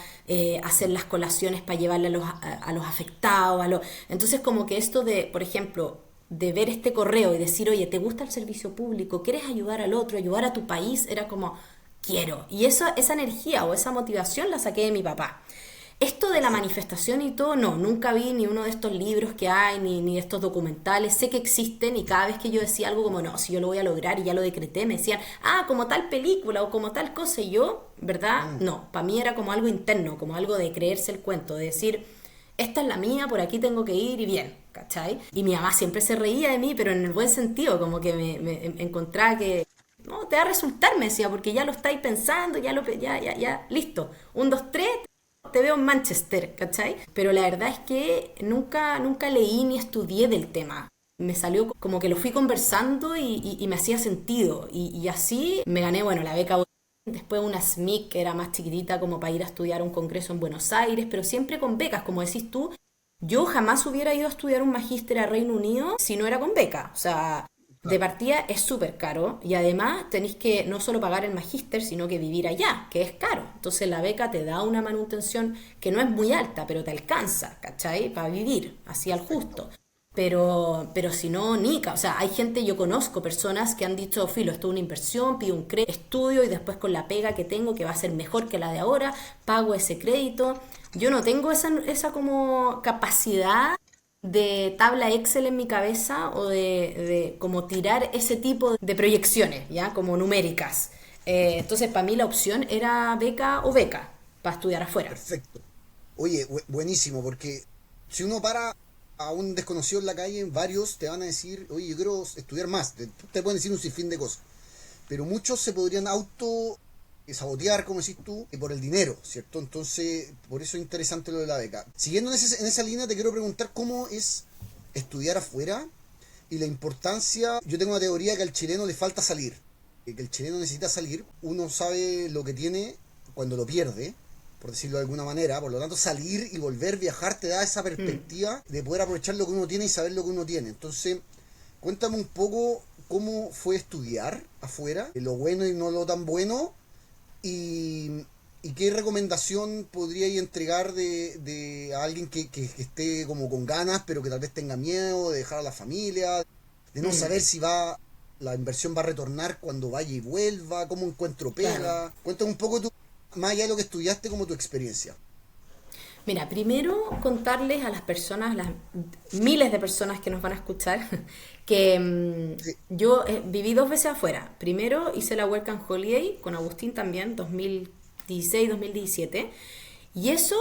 hacer las colaciones para llevarle a los afectados. Entonces como que esto de, por ejemplo, de ver este correo y decir, oye, ¿te gusta el servicio público? ¿Quieres ayudar al otro, ayudar a tu país? Era como, quiero. Y esa energía o esa motivación la saqué de mi papá. Esto de la manifestación y todo, no, nunca vi ni uno de estos libros que hay, ni de estos documentales, sé que existen, y cada vez que yo decía algo como, no, si yo lo voy a lograr y ya lo decreté, me decían, ah, como tal película o como tal cosa, y yo, ¿verdad? No, para mí era como algo interno, como algo de creerse el cuento, de decir, esta es la mía, por aquí tengo que ir y bien, ¿cachai? Y mi mamá siempre se reía de mí, pero en el buen sentido, como que me encontraba que, no, te va a resultar, me decía, porque ya lo estáis pensando, ya, listo, un, dos, tres, te veo en Manchester, ¿cachai? Pero la verdad es que nunca leí ni estudié del tema. Me salió como que lo fui conversando y me hacía sentido. Y así me gané, bueno, la beca. Después una SMIC que era más chiquitita como para ir a estudiar un congreso en Buenos Aires, pero siempre con becas, como decís tú. Yo jamás hubiera ido a estudiar un magíster a Reino Unido si no era con beca. O sea, de Claro. partida es súper caro, y además tenéis que no solo pagar el magíster, sino que vivir allá, que es caro. Entonces la beca te da una manutención que no es muy alta, pero te alcanza, ¿cachai? Para vivir, así al Perfecto. justo. Pero si no, nica. O sea, hay gente, yo conozco personas que han dicho, filo, esto es una inversión, pido un crédito, estudio, y después con la pega que tengo, que va a ser mejor que la de ahora, pago ese crédito. Yo no tengo esa como capacidad de tabla Excel en mi cabeza o de como tirar ese tipo de proyecciones, ¿ya? Como numéricas. Entonces, para mí la opción era beca o beca para estudiar afuera. Perfecto. Oye, buenísimo, porque si uno para a un desconocido en la calle, varios te van a decir, oye, yo quiero estudiar más. Te pueden decir un sinfín de cosas. Pero muchos se podrían auto sabotear, como decís tú, por el dinero, ¿cierto? Entonces, por eso es interesante lo de la beca. Siguiendo en esa línea, te quiero preguntar cómo es estudiar afuera y la importancia. Yo tengo una teoría que al chileno le falta salir, que el chileno necesita salir. Uno sabe lo que tiene cuando lo pierde, por decirlo de alguna manera. Por lo tanto, salir y volver, viajar, te da esa Mm. perspectiva de poder aprovechar lo que uno tiene y saber lo que uno tiene. Entonces, cuéntame un poco cómo fue estudiar afuera, lo bueno y no lo tan bueno, y, y qué recomendación podríais entregar de a alguien que esté como con ganas, pero que tal vez tenga miedo de dejar a la familia, de no Mm, saber si la inversión va a retornar cuando vaya y vuelva, cómo encuentro claro. pega. Cuéntame un poco tú, más allá de lo que estudiaste, como tu experiencia. Mira, primero contarles a las personas, las miles de personas que nos van a escuchar, que Sí. yo viví 2 veces afuera. Primero hice la Work and Holiday con Agustín también, 2016-2017, y eso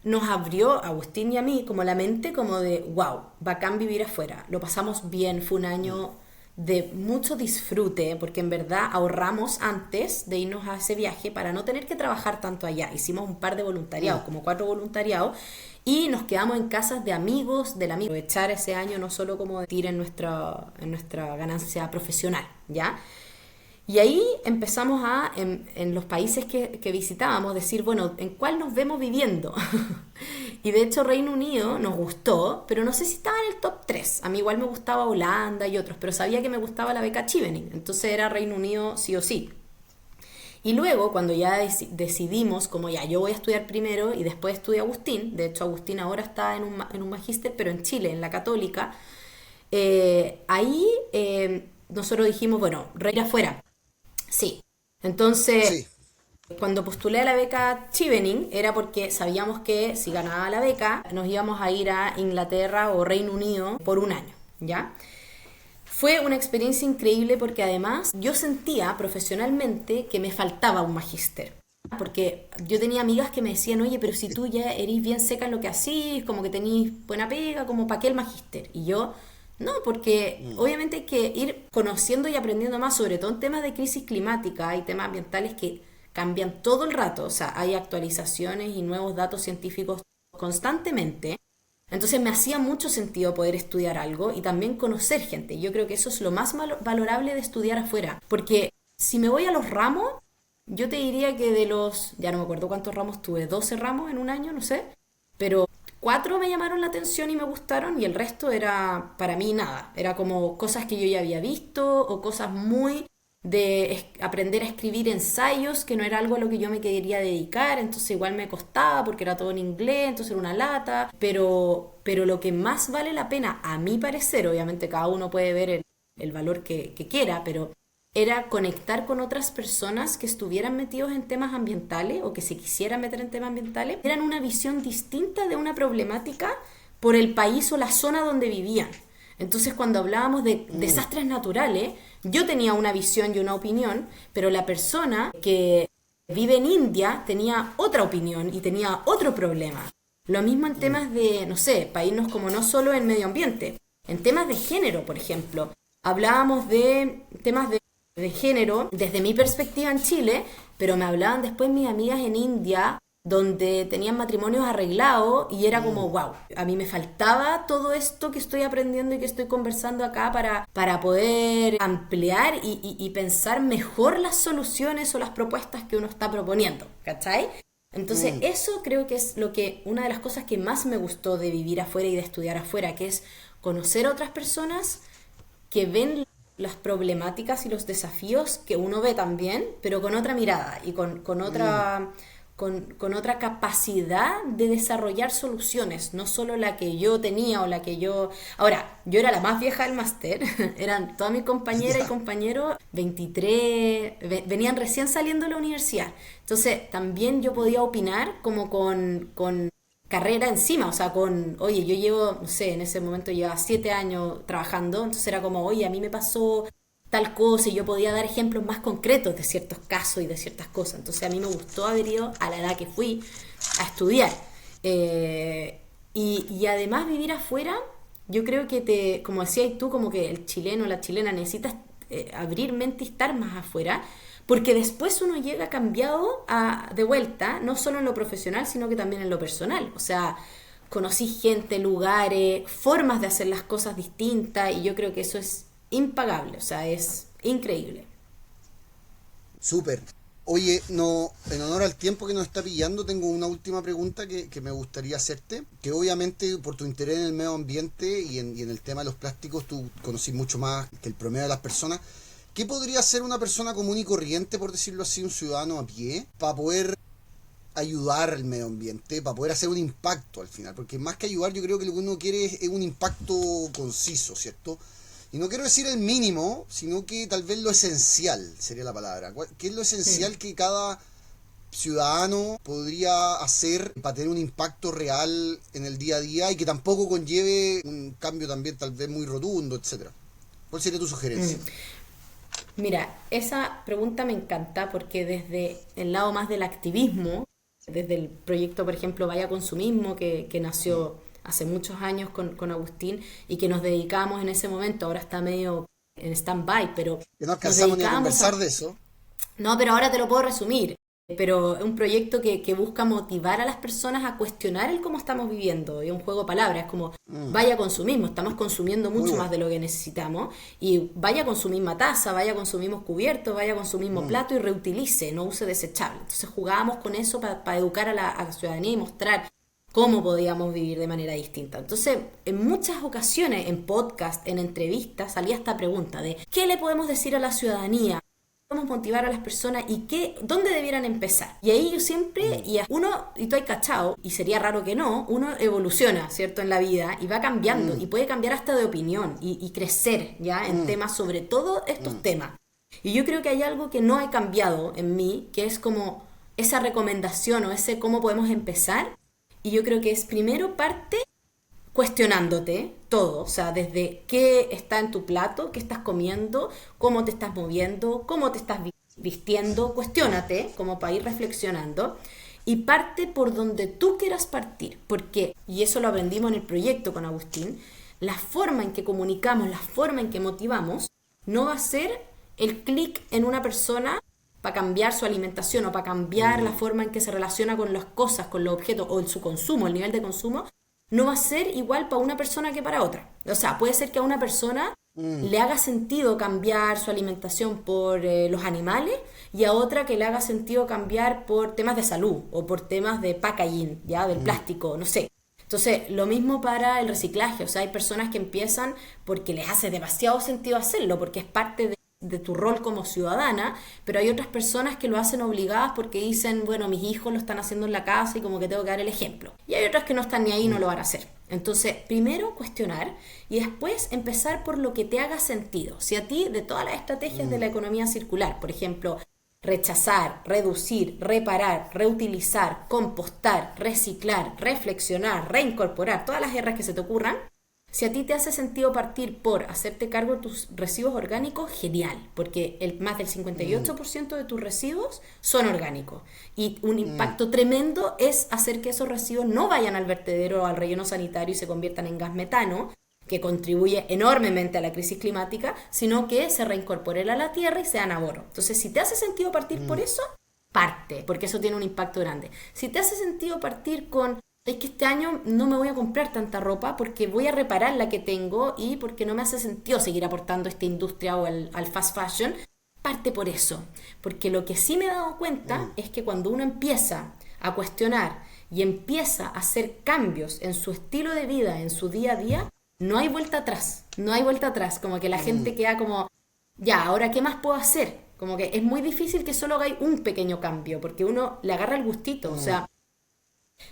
nos abrió, a Agustín y a mí, como la mente como de, wow, bacán vivir afuera. Lo pasamos bien, fue un Mm, año de mucho disfrute, porque en verdad ahorramos antes de irnos a ese viaje para no tener que trabajar tanto allá. Hicimos un par de voluntariados, mm, como 4 voluntariados, y nos quedamos en casas de amigos del amigo. Aprovechar ese año no solo como de ir en nuestra ganancia profesional, ¿ya? Y ahí empezamos en los países que visitábamos, decir, bueno, ¿en cuál nos vemos viviendo? Y de hecho Reino Unido nos gustó, pero no sé si estaba en el top 3. A mí igual me gustaba Holanda y otros, pero sabía que me gustaba la beca Chevening, entonces era Reino Unido sí o sí. Y luego, cuando ya decidimos, como ya yo voy a estudiar primero y después estudia Agustín, de hecho Agustín ahora está en un magíster, pero en Chile, en la Católica, ahí nosotros dijimos, bueno, reír afuera, sí. Entonces, sí. cuando postulé a la beca Chevening era porque sabíamos que si ganaba la beca nos íbamos a ir a Inglaterra o Reino Unido por un año, ¿ya? Fue una experiencia increíble porque además yo sentía profesionalmente que me faltaba un magíster. Porque yo tenía amigas que me decían, oye, pero si tú ya eres bien seca en lo que hacís, como que tenís buena pega, como para qué el magíster. Y yo, no, porque Mm, obviamente hay que ir conociendo y aprendiendo más, sobre todo en temas de crisis climática y temas ambientales que cambian todo el rato. O sea, hay actualizaciones y nuevos datos científicos constantemente. Entonces me hacía mucho sentido poder estudiar algo y también conocer gente. Yo creo que eso es lo más valorable de estudiar afuera. Porque si me voy a los ramos, yo te diría que ya no me acuerdo cuántos ramos tuve, 12 ramos en un año, no sé, pero 4 me llamaron la atención y me gustaron y el resto era para mí nada. Era como cosas que yo ya había visto o cosas muy de aprender a escribir ensayos, que no era algo a lo que yo me quería dedicar, entonces igual me costaba porque era todo en inglés, entonces era una lata, pero lo que más vale la pena, a mi parecer, obviamente cada uno puede ver el valor que quiera, pero era conectar con otras personas que estuvieran metidos en temas ambientales o que se quisieran meter en temas ambientales, eran una visión distinta de una problemática por el país o la zona donde vivían. Entonces, cuando hablábamos de mm, desastres naturales, yo tenía una visión y una opinión, pero la persona que vive en India tenía otra opinión y tenía otro problema. Lo mismo en mm. temas de, no sé, para irnos como no solo en medio ambiente, en temas de género, por ejemplo. Hablábamos de temas de género desde mi perspectiva en Chile, pero me hablaban después mis amigas en India donde tenían matrimonios arreglados y era como, Mm. wow, a mí me faltaba todo esto que estoy aprendiendo y que estoy conversando acá para poder ampliar y pensar mejor las soluciones o las propuestas que uno está proponiendo, ¿cachai? Entonces Mm. eso creo que es una de las cosas que más me gustó de vivir afuera y de estudiar afuera, que es conocer a otras personas que ven las problemáticas y los desafíos que uno ve también, pero con otra mirada y Mm. con otra capacidad de desarrollar soluciones, no solo la que yo tenía o la que yo... Ahora, yo era la más vieja del máster, eran todas mis compañeras y Ya. compañeros 23, venían recién saliendo de la universidad, entonces también yo podía opinar como con carrera encima, o sea, oye, yo llevo, no sé, en ese momento llevaba 7 años trabajando, entonces era como, oye, a mí me pasó tal cosa y yo podía dar ejemplos más concretos de ciertos casos y de ciertas cosas. Entonces a mí me gustó haber ido a la edad que fui a estudiar. Y además vivir afuera, yo creo que como decías tú, como que el chileno o la chilena necesita abrir mente y estar más afuera, porque después uno llega cambiado de vuelta, no solo en lo profesional, sino que también en lo personal. O sea, conocí gente, lugares, formas de hacer las cosas distintas, y yo creo que eso es impagable, o sea, es increíble. Súper. Oye, no, en honor al tiempo que nos está pillando, tengo una última pregunta que me gustaría hacerte, que obviamente por tu interés en el medio ambiente y en el tema de los plásticos, tú conocís mucho más que el promedio de las personas. ¿Qué podría hacer una persona común y corriente, por decirlo así, un ciudadano a pie, para poder ayudar al medio ambiente, para poder hacer un impacto al final? Porque más que ayudar, yo creo que lo que uno quiere es un impacto conciso, ¿cierto? Y no quiero decir el mínimo, sino que tal vez lo esencial sería la palabra. ¿Qué es lo esencial que cada ciudadano podría hacer para tener un impacto real en el día a día y que tampoco conlleve un cambio también tal vez muy rotundo, etcétera? ¿Cuál sería tu sugerencia? Mira, esa pregunta me encanta porque desde el lado más del activismo, desde el proyecto, por ejemplo, Vaya Consumismo, que nació hace muchos años con Agustín y que nos dedicamos en ese momento, ahora está medio en stand-by, pero Que no nos alcanzamos ni a dedicábamos conversar de eso. No, pero ahora te lo puedo resumir. Pero es un proyecto que busca motivar a las personas a cuestionar el cómo estamos viviendo. Y es un juego de palabras, es como vaya consumismo, estamos consumiendo Muy mucho bueno. más de lo que necesitamos. Y vaya consumimos taza, vaya consumimos cubiertos, vaya consumimos plato y reutilice, no use desechable. Entonces jugábamos con eso para educar a la ciudadanía y mostrar cómo podíamos vivir de manera distinta. Entonces, en muchas ocasiones, en podcast, en entrevistas, salía esta pregunta de ¿qué le podemos decir a la ciudadanía? Podemos motivar a las personas y dónde debieran empezar. Y ahí yo siempre, y tú hay cachado, y sería raro que no, uno evoluciona, ¿cierto? En la vida y va cambiando, y puede cambiar hasta de opinión y crecer, ¿ya? En temas, sobre todo estos temas. Y yo creo que hay algo que no he cambiado en mí, que es como esa recomendación o ese cómo podemos empezar. Y yo creo que es primero parte cuestionándote todo, o sea, desde qué está en tu plato, qué estás comiendo, cómo te estás moviendo, cómo te estás vistiendo, cuestiónate como para ir reflexionando y parte por donde tú quieras partir, porque, y eso lo aprendimos en el proyecto con Agustín, la forma en que comunicamos, la forma en que motivamos, no va a ser el clic en una persona para cambiar su alimentación o para cambiar la forma en que se relaciona con las cosas, con los objetos o en su consumo, el nivel de consumo, no va a ser igual para una persona que para otra. O sea, puede ser que a una persona le haga sentido cambiar su alimentación por los animales y a otra que le haga sentido cambiar por temas de salud o por temas de packaging, ya del plástico, no sé. Entonces, lo mismo para el reciclaje. O sea, hay personas que empiezan porque les hace demasiado sentido hacerlo, porque es parte de tu rol como ciudadana, pero hay otras personas que lo hacen obligadas porque dicen, bueno, mis hijos lo están haciendo en la casa y como que tengo que dar el ejemplo. Y hay otras que no están ni ahí y no lo van a hacer. Entonces, primero cuestionar y después empezar por lo que te haga sentido. Si a ti, de todas las estrategias de la economía circular, por ejemplo, rechazar, reducir, reparar, reutilizar, compostar, reciclar, reflexionar, reincorporar, todas las R's que se te ocurran, si a ti te hace sentido partir por hacerte cargo de tus residuos orgánicos, genial, porque más del 58% de tus residuos son orgánicos. Y un impacto tremendo es hacer que esos residuos no vayan al vertedero o al relleno sanitario y se conviertan en gas metano, que contribuye enormemente a la crisis climática, sino que se reincorporen a la tierra y sean abono. Entonces, si te hace sentido partir por eso, parte, porque eso tiene un impacto grande. Si te hace sentido partir con es que este año no me voy a comprar tanta ropa porque voy a reparar la que tengo y porque no me hace sentido seguir aportando a esta industria o al fast fashion, parte por eso. Porque lo que sí me he dado cuenta es que cuando uno empieza a cuestionar y empieza a hacer cambios en su estilo de vida, en su día a día, no hay vuelta atrás, no hay vuelta atrás. Como que la gente queda como, ya, ¿ahora qué más puedo hacer? Como que es muy difícil que solo hagáis un pequeño cambio porque uno le agarra el gustito, o sea,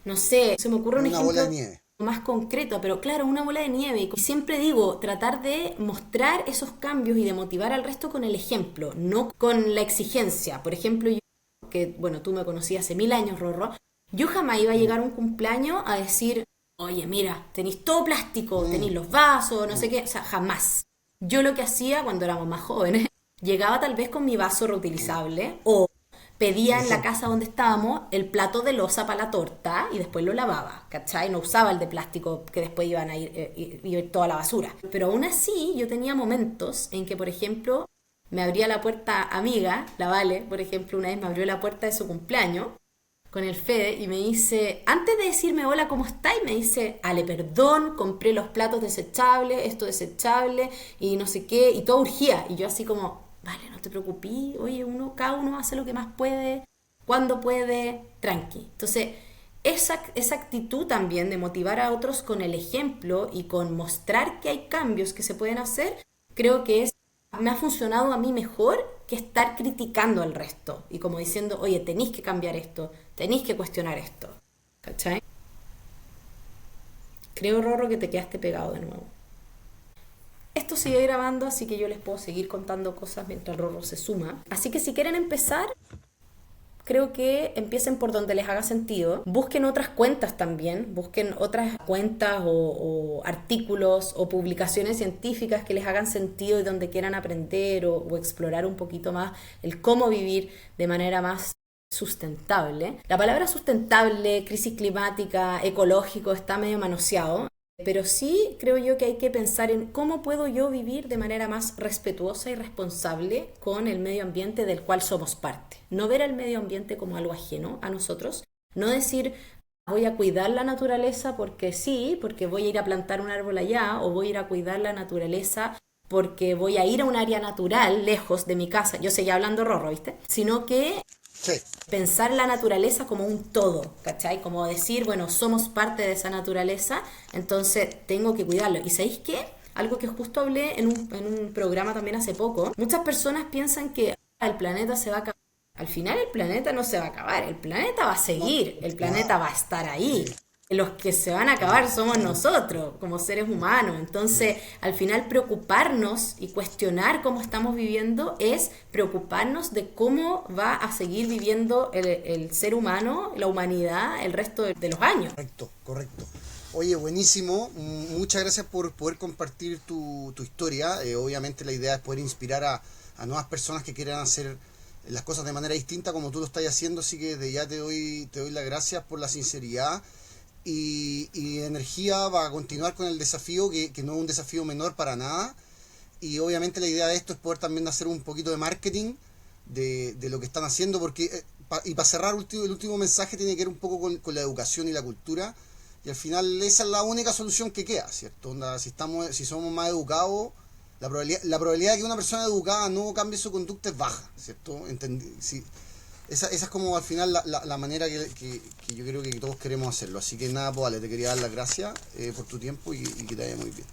no sé, se me ocurre un Una bola ejemplo de nieve. más concreto, pero claro, una bola de nieve. Y siempre digo, tratar de mostrar esos cambios y de motivar al resto con el ejemplo, no con la exigencia. Por ejemplo, yo, que bueno, tú me conocí hace 1000 años, Rorro, Yo jamás iba a llegar a un cumpleaños a decir, oye, mira, tenéis todo plástico, Mm, tenéis los vasos, no sé mm, qué, o sea, jamás. Yo lo que hacía cuando éramos más jóvenes, llegaba tal vez con mi vaso mm. reutilizable o pedía Un en la ejemplo. casa donde estábamos el plato de loza para la torta y después lo lavaba, ¿cachai? No usaba el de plástico que después iban a ir, iba a ir toda la basura. Pero aún así yo tenía momentos en que, por ejemplo, me abría la puerta amiga, la Vale, por ejemplo, una vez me abrió la puerta de su cumpleaños con el Fede y me dice, antes de decirme hola, ¿cómo estáis? Me dice, Ale, perdón, compré los platos desechables, esto desechable y no sé qué, y todo urgía. Y yo así como, vale, no te preocupes, oye, cada uno hace lo que más puede, cuando puede, tranqui. Entonces, esa actitud también de motivar a otros con el ejemplo y con mostrar que hay cambios que se pueden hacer, creo que me ha funcionado a mí mejor que estar criticando al resto y como diciendo, oye, tenéis que cambiar esto, tenéis que cuestionar esto. ¿Cachai? Creo, Rorro, que te quedaste pegado de nuevo. Esto sigue grabando, así que yo les puedo seguir contando cosas mientras Rorro se suma. Así que si quieren empezar, creo que empiecen por donde les haga sentido. Busquen otras cuentas también, busquen otras cuentas o artículos o publicaciones científicas que les hagan sentido y donde quieran aprender o explorar un poquito más el cómo vivir de manera más sustentable. La palabra sustentable, crisis climática, ecológico está medio manoseado, pero sí creo yo que hay que pensar en cómo puedo yo vivir de manera más respetuosa y responsable con el medio ambiente del cual somos parte. No ver al medio ambiente como algo ajeno a nosotros, no decir voy a cuidar la naturaleza porque sí, porque voy a ir a plantar un árbol allá, o voy a ir a cuidar la naturaleza porque voy a ir a un área natural lejos de mi casa. Yo seguía hablando rorro, ¿viste? Sino que Sí, pensar la naturaleza como un todo, ¿cachai? Como decir, bueno, somos parte de esa naturaleza, entonces tengo que cuidarlo. ¿Y sabéis qué? Algo que justo hablé en un programa también hace poco. Muchas personas piensan que el planeta se va a acabar. Al final el planeta no se va a acabar, el planeta va a no, seguir, el planeta nada. va a estar ahí. Sí. Los que se van a acabar somos nosotros, como seres humanos. Entonces, al final, preocuparnos y cuestionar cómo estamos viviendo es preocuparnos de cómo va a seguir viviendo el ser humano, la humanidad, el resto de los años. Correcto, correcto. Oye, buenísimo. Muchas gracias por poder compartir tu historia. Obviamente la idea es poder inspirar a nuevas personas que quieran hacer las cosas de manera distinta como tú lo estás haciendo. Así que de ya te doy las gracias por la sinceridad y energía para continuar con el desafío, que no es un desafío menor para nada. Y obviamente la idea de esto es poder también hacer un poquito de marketing de lo que están haciendo, porque y para cerrar el último mensaje tiene que ver un poco con la educación y la cultura, y al final esa es la única solución que queda, ¿cierto? Onda, si somos más educados, la probabilidad de que una persona educada no cambie su conducta es baja, ¿cierto? Esa es como al final la manera que yo creo que todos queremos hacerlo. Así que nada, pues vale, te quería dar las gracias por tu tiempo y que te vaya muy bien.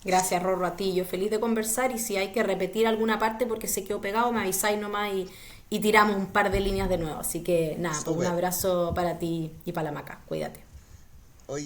Gracias, Rorro, a ti. Yo feliz de conversar y si hay que repetir alguna parte porque se quedó pegado, me avisáis nomás y tiramos un par de líneas de nuevo. Así que nada, pues un Súper. abrazo para ti y para la Maca. Cuídate. Oye,